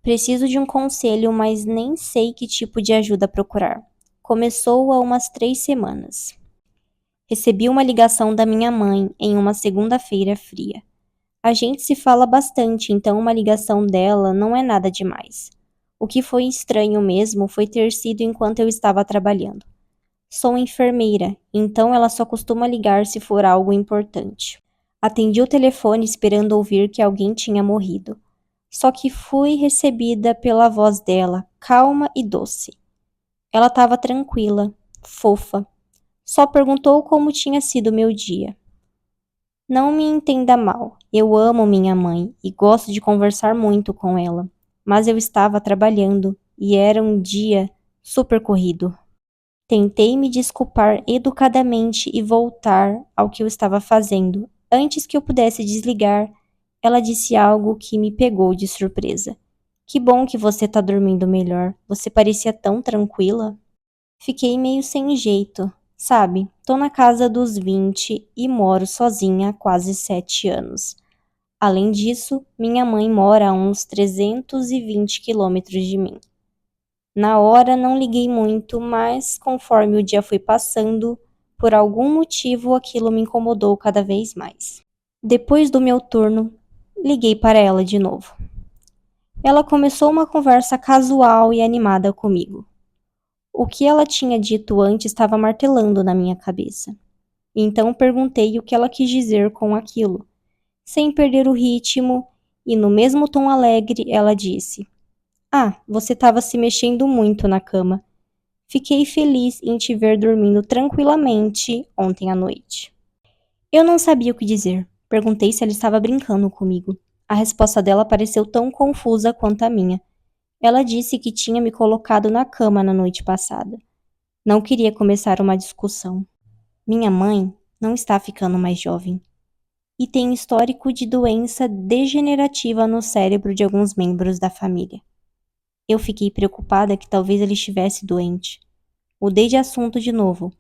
Preciso de um conselho, mas nem sei que tipo de ajuda procurar. Começou há umas 3 semanas. Recebi uma ligação da minha mãe em uma segunda-feira fria. A gente se fala bastante, então uma ligação dela não é nada demais. O que foi estranho mesmo foi ter sido enquanto eu estava trabalhando. Sou enfermeira, então ela só costuma ligar se for algo importante. Atendi o telefone esperando ouvir que alguém tinha morrido. Só que fui recebida pela voz dela, calma e doce. Ela estava tranquila, fofa. Só perguntou como tinha sido meu dia. Não me entenda mal, eu amo minha mãe e gosto de conversar muito com ela, mas eu estava trabalhando e era um dia super corrido. Tentei me desculpar educadamente e voltar ao que eu estava fazendo. Antes que eu pudesse desligar, ela disse algo que me pegou de surpresa. Que bom que você tá dormindo melhor. Você parecia tão tranquila. Fiquei meio sem jeito, sabe? Tô na casa dos 20 e moro sozinha há quase 7 anos. Além disso, minha mãe mora a uns 320 quilômetros de mim. Na hora não liguei muito, mas conforme o dia foi passando, por algum motivo aquilo me incomodou cada vez mais. Depois do meu turno, liguei para ela de novo. Ela começou uma conversa casual e animada comigo. O que ela tinha dito antes estava martelando na minha cabeça. Então perguntei o que ela quis dizer com aquilo. Sem perder o ritmo e no mesmo tom alegre, ela disse: Ah, você estava se mexendo muito na cama. Fiquei feliz em te ver dormindo tranquilamente ontem à noite. Eu não sabia o que dizer. Perguntei se ela estava brincando comigo. A resposta dela pareceu tão confusa quanto a minha. Ela disse que tinha me colocado na cama na noite passada. Não queria começar uma discussão. Minha mãe não está ficando mais jovem e tem histórico de doença degenerativa no cérebro de alguns membros da família. Eu fiquei preocupada que talvez ele estivesse doente. Mudei de assunto de novo.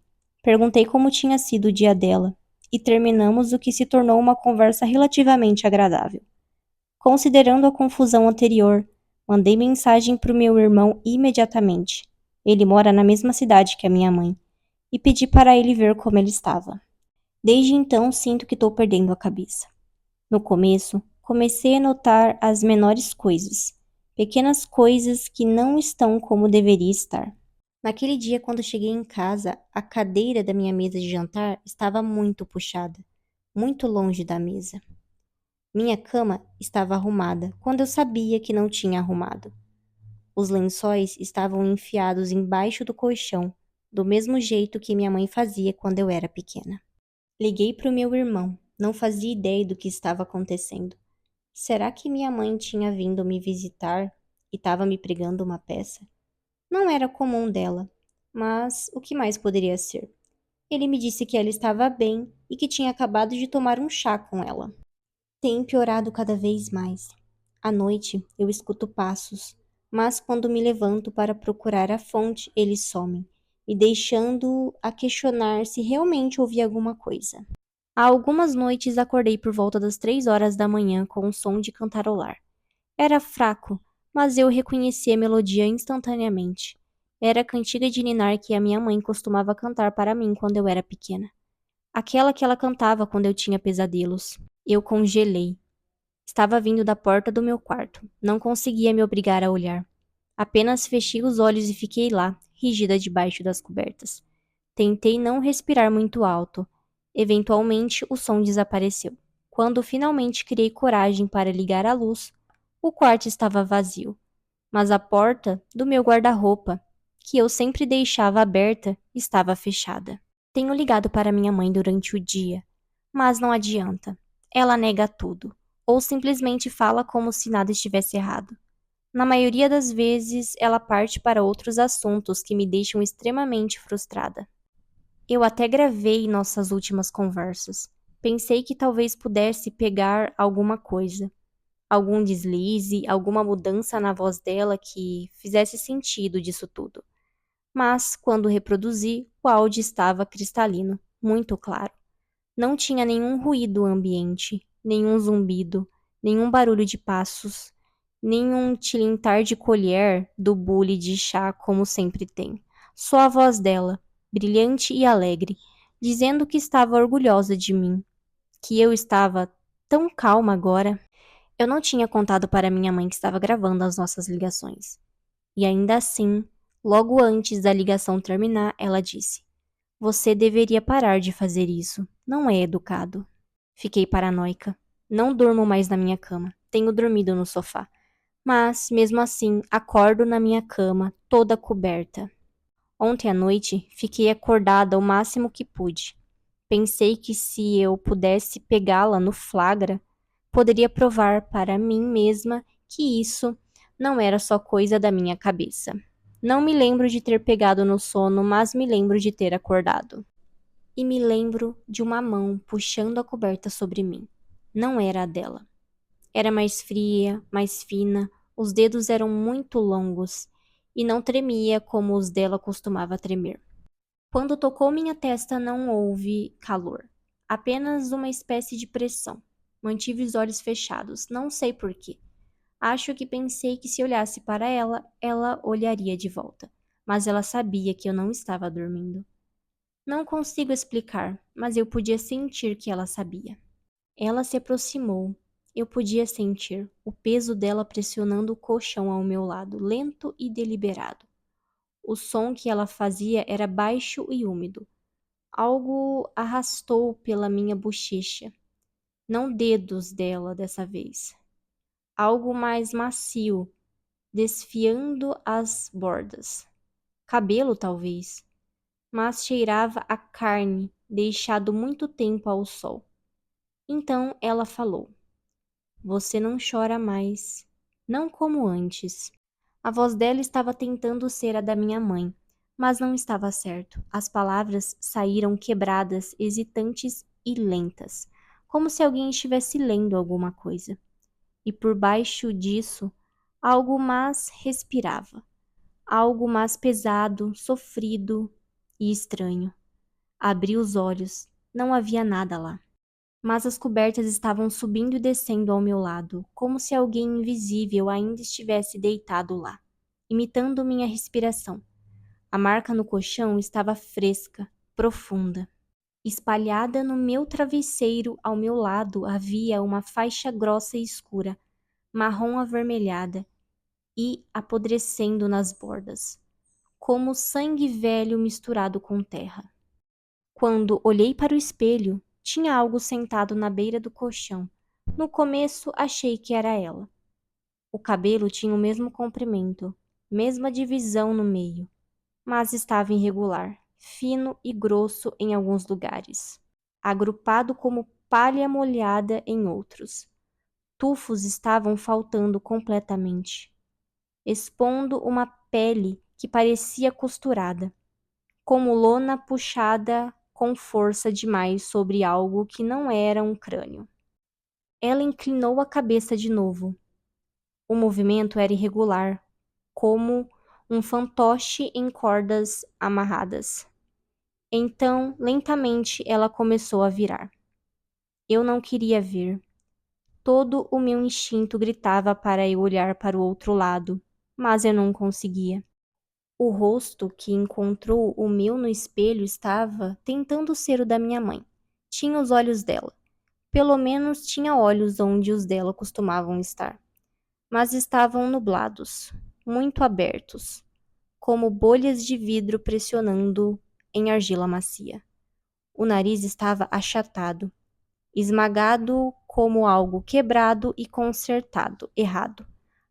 Perguntei como tinha sido o dia dela e terminamos o que se tornou uma conversa relativamente agradável. Considerando a confusão anterior, mandei mensagem para o meu irmão imediatamente. Ele mora na mesma cidade que a minha mãe e pedi para ele ver como ele estava. Desde então, sinto que estou perdendo a cabeça. No começo, comecei a notar as menores coisas, pequenas coisas que não estão como deveria estar. Naquele dia, quando cheguei em casa, a cadeira da minha mesa de jantar estava muito puxada, muito longe da mesa. Minha cama estava arrumada, quando eu sabia que não tinha arrumado. Os lençóis estavam enfiados embaixo do colchão, do mesmo jeito que minha mãe fazia quando eu era pequena. Liguei para o meu irmão, não fazia ideia do que estava acontecendo. Será que minha mãe tinha vindo me visitar e estava me pregando uma peça? Não era comum dela, mas o que mais poderia ser? Ele me disse que ela estava bem e que tinha acabado de tomar um chá com ela. Tem piorado cada vez mais. À noite eu escuto passos, mas quando me levanto para procurar a fonte, eles somem, me deixando a questionar se realmente ouvi alguma coisa. Há algumas noites acordei por volta das 3 horas da manhã com um som de cantarolar. Era fraco, mas eu reconheci a melodia instantaneamente. Era a cantiga de ninar que a minha mãe costumava cantar para mim quando eu era pequena. Aquela que ela cantava quando eu tinha pesadelos. Eu congelei. Estava vindo da porta do meu quarto. Não conseguia me obrigar a olhar. Apenas fechei os olhos e fiquei lá, rígida debaixo das cobertas. Tentei não respirar muito alto. Eventualmente, o som desapareceu. Quando finalmente criei coragem para ligar a luz, o quarto estava vazio, mas a porta do meu guarda-roupa, que eu sempre deixava aberta, estava fechada. Tenho ligado para minha mãe durante o dia, mas não adianta. Ela nega tudo, ou simplesmente fala como se nada estivesse errado. Na maioria das vezes, ela parte para outros assuntos que me deixam extremamente frustrada. Eu até gravei nossas últimas conversas. Pensei que talvez pudesse pegar alguma coisa, algum deslize, alguma mudança na voz dela que fizesse sentido disso tudo. Mas, quando reproduzi, o áudio estava cristalino, muito claro. Não tinha nenhum ruído ambiente, nenhum zumbido, nenhum barulho de passos, nem um tilintar de colher do bule de chá como sempre tem. Só a voz dela, brilhante e alegre, dizendo que estava orgulhosa de mim, que eu estava tão calma agora. Eu não tinha contado para minha mãe que estava gravando as nossas ligações. E ainda assim, logo antes da ligação terminar, ela disse: Você deveria parar de fazer isso. Não é educado. Fiquei paranoica. Não durmo mais na minha cama. Tenho dormido no sofá. Mas, mesmo assim, acordo na minha cama, toda coberta. Ontem à noite, fiquei acordada o máximo que pude. Pensei que se eu pudesse pegá-la no flagra, poderia provar para mim mesma que isso não era só coisa da minha cabeça. Não me lembro de ter pegado no sono, mas me lembro de ter acordado. E me lembro de uma mão puxando a coberta sobre mim. Não era a dela. Era mais fria, mais fina, os dedos eram muito longos e não tremia como os dela costumava tremer. Quando tocou minha testa não houve calor, apenas uma espécie de pressão. Mantive os olhos fechados, não sei por quê. Acho que pensei que se olhasse para ela, ela olharia de volta, mas ela sabia que eu não estava dormindo. Não consigo explicar, mas eu podia sentir que ela sabia. Ela se aproximou. Eu podia sentir o peso dela pressionando o colchão ao meu lado, lento e deliberado. O som que ela fazia era baixo e úmido. Algo arrastou pela minha bochecha. Não dedos dela dessa vez. Algo mais macio, desfiando as bordas. Cabelo, talvez, mas cheirava a carne, deixado muito tempo ao sol. Então ela falou: Você não chora mais, não como antes. A voz dela estava tentando ser a da minha mãe, mas não estava certo. As palavras saíram quebradas, hesitantes e lentas, como se alguém estivesse lendo alguma coisa. E por baixo disso, algo mais respirava, algo mais pesado, sofrido e estranho. Abri os olhos, não havia nada lá. Mas as cobertas estavam subindo e descendo ao meu lado, como se alguém invisível ainda estivesse deitado lá, imitando minha respiração. A marca no colchão estava fresca, profunda. Espalhada no meu travesseiro ao meu lado havia uma faixa grossa e escura, marrom avermelhada e apodrecendo nas bordas, como sangue velho misturado com terra. Quando olhei para o espelho, tinha algo sentado na beira do colchão. No começo, achei que era ela. O cabelo tinha o mesmo comprimento, mesma divisão no meio, mas estava irregular, fino e grosso em alguns lugares, agrupado como palha molhada em outros. Tufos estavam faltando completamente, expondo uma pele que parecia costurada, como lona puxada com força demais sobre algo que não era um crânio. Ela inclinou a cabeça de novo. O movimento era irregular, como um fantoche em cordas amarradas. Então, lentamente, ela começou a virar. Eu não queria ver. Todo o meu instinto gritava para eu olhar para o outro lado, mas eu não conseguia. O rosto que encontrou o meu no espelho estava tentando ser o da minha mãe. Tinha os olhos dela. Pelo menos tinha olhos onde os dela costumavam estar. Mas estavam nublados, muito abertos, como bolhas de vidro pressionando em argila macia. O nariz estava achatado, esmagado como algo quebrado e consertado, errado.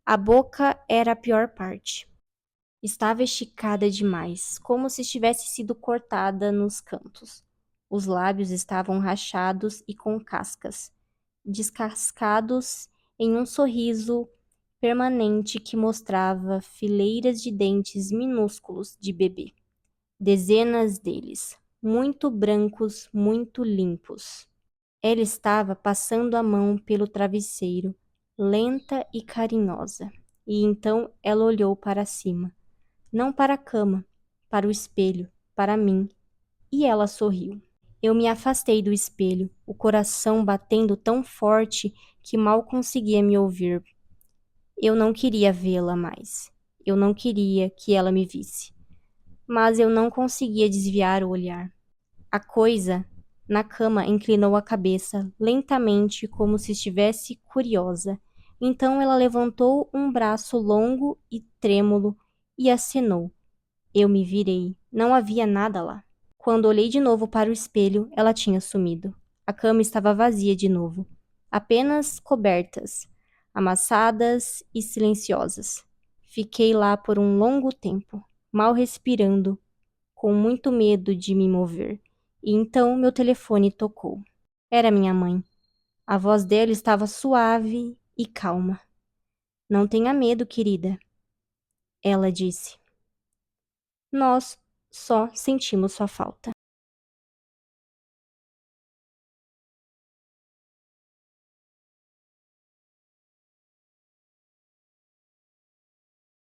A boca era a pior parte. Estava esticada demais, como se tivesse sido cortada nos cantos. Os lábios estavam rachados e com cascas, descascados em um sorriso permanente que mostrava fileiras de dentes minúsculos de bebê. Dezenas deles, muito brancos, muito limpos. Ela estava passando a mão pelo travesseiro, lenta e carinhosa, e então ela olhou para cima. Não para a cama, para o espelho, para mim, e ela sorriu. Eu me afastei do espelho, o coração batendo tão forte que mal conseguia me ouvir. Eu não queria vê-la mais. Eu não queria que ela me visse. Mas eu não conseguia desviar o olhar. A coisa na cama inclinou a cabeça lentamente, como se estivesse curiosa. Então ela levantou um braço longo e trêmulo e acenou. Eu me virei. Não havia nada lá. Quando olhei de novo para o espelho, ela tinha sumido. A cama estava vazia de novo. Apenas cobertas, amassadas e silenciosas. Fiquei lá por um longo tempo, mal respirando, com muito medo de me mover. E então meu telefone tocou. Era minha mãe. A voz dela estava suave e calma. Não tenha medo, querida, ela disse. Nós só sentimos sua falta.